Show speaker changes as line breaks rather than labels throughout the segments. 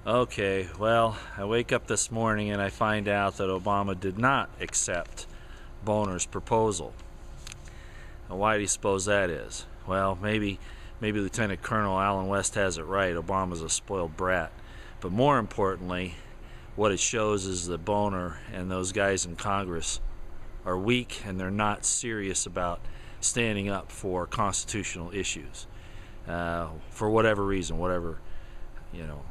Okay, well, I wake up this morning and I find out that Obama did not accept Boehner's proposal. Now, why do you suppose that is? Well, maybe Lieutenant Colonel Allen West has it right. Obama's a spoiled brat. But more importantly, what it shows is that Boehner and those guys in Congress are weak, and they're not serious about standing up for constitutional issues. For whatever reason, whatever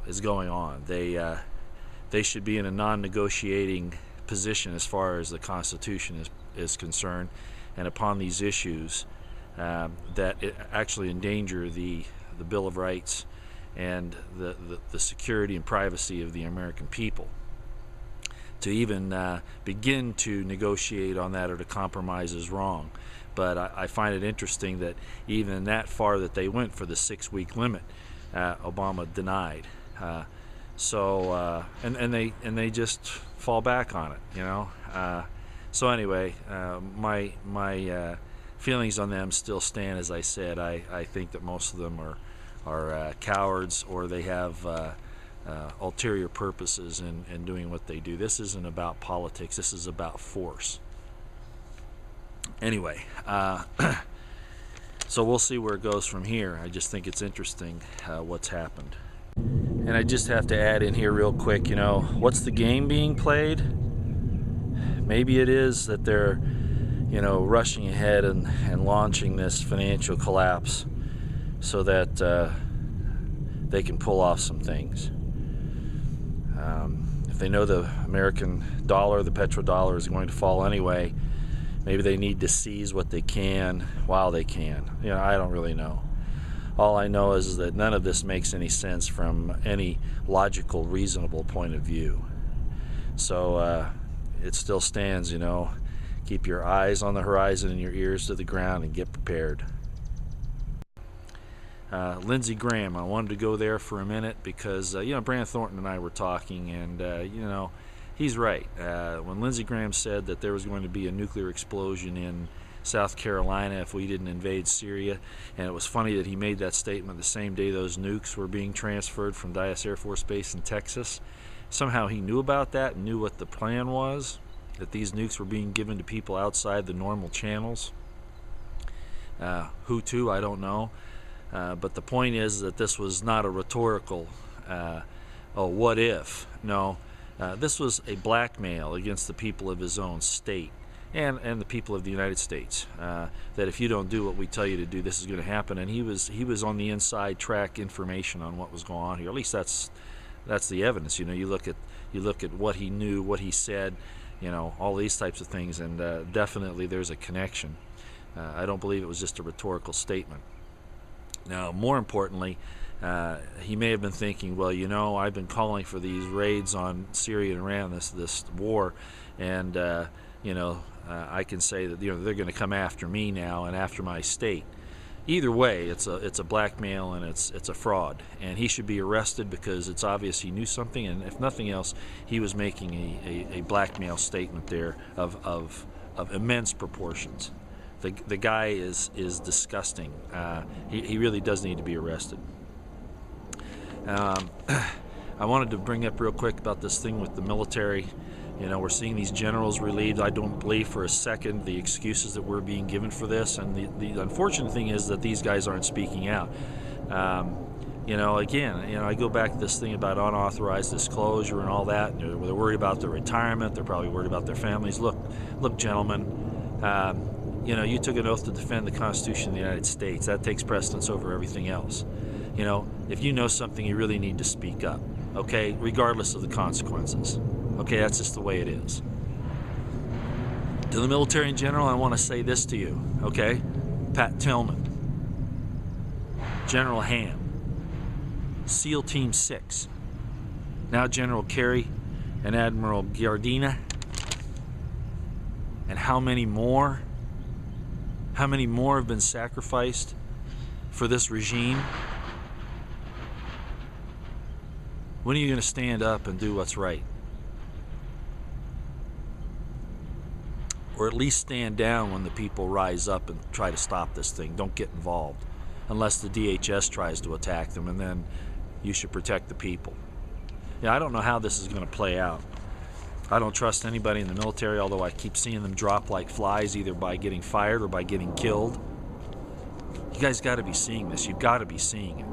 is going on, they should be in a non-negotiating position as far as the Constitution is concerned, and upon these issues that it actually endanger the Bill of Rights and the security and privacy of the American people. To even begin to negotiate on that or to compromise is wrong. But I find it interesting that even that far that they went for the 6-week limit, Obama denied. And they just fall back on it, So anyway, my feelings on them still stand. As I said, I think that most of them are cowards, or they have ulterior purposes in doing what they do. This isn't about politics. This is about force. Anyway, so we'll see where it goes from here. I just think it's interesting what's happened. And I just have to add in here real quick, what's the game being played? Maybe it is that they're, rushing ahead and launching this financial collapse so that they can pull off some things. If they know the American dollar, the petrodollar, is going to fall anyway, maybe they need to seize what they can while they can. I don't really know. All I know is that none of this makes any sense from any logical, reasonable point of view. So it still stands, keep your eyes on the horizon and your ears to the ground and get prepared. Lindsey Graham, I wanted to go there for a minute because, Brand Thornton and I were talking, and, he's right. When Lindsey Graham said that there was going to be a nuclear explosion in South Carolina if we didn't invade Syria, and it was funny that he made that statement the same day those nukes were being transferred from Dyess Air Force Base in Texas. Somehow he knew about that and knew what the plan was, that these nukes were being given to people outside the normal channels. Who to, I don't know. But the point is that this was not a rhetorical, what if? No, this was a blackmail against the people of his own state and the people of the United States, that if you don't do what we tell you to do, this is going to happen. And he was on the inside track information on what was going on here. At least that's the evidence. You look at what he knew, what he said, all these types of things, and definitely there's a connection. I don't believe it was just a rhetorical statement. Now, more importantly, he may have been thinking, well, I've been calling for these raids on Syria and Iran, this war, and I can say that they're going to come after me now and after my state. Either way, it's a blackmail and it's a fraud, and he should be arrested because it's obvious he knew something, and if nothing else, he was making a blackmail statement there of immense proportions. The guy is disgusting. He really does need to be arrested. I wanted to bring up real quick about this thing with the military. We're seeing these generals relieved. I don't believe for a second the excuses that we're being given for this. And the unfortunate thing is that these guys aren't speaking out. I go back to this thing about unauthorized disclosure and all that. They're worried about their retirement. They're probably worried about their families. Look, gentlemen. You took an oath to defend the Constitution of the United States. That takes precedence over everything else. If you know something, you really need to speak up, okay, regardless of the consequences. Okay, that's just the way it is. To the military in general, I want to say this to you, okay? Pat Tillman, General Ham, SEAL Team 6, now General Carey and Admiral Giardina, and how many more have been sacrificed for this regime? When are you going to stand up and do what's right? Or at least stand down when the people rise up and try to stop this thing. Don't get involved unless the DHS tries to attack them, and then you should protect the people. Yeah, I don't know how this is going to play out. I don't trust anybody in the military, although I keep seeing them drop like flies, either by getting fired or by getting killed. You guys got to be seeing this. You've got to be seeing it.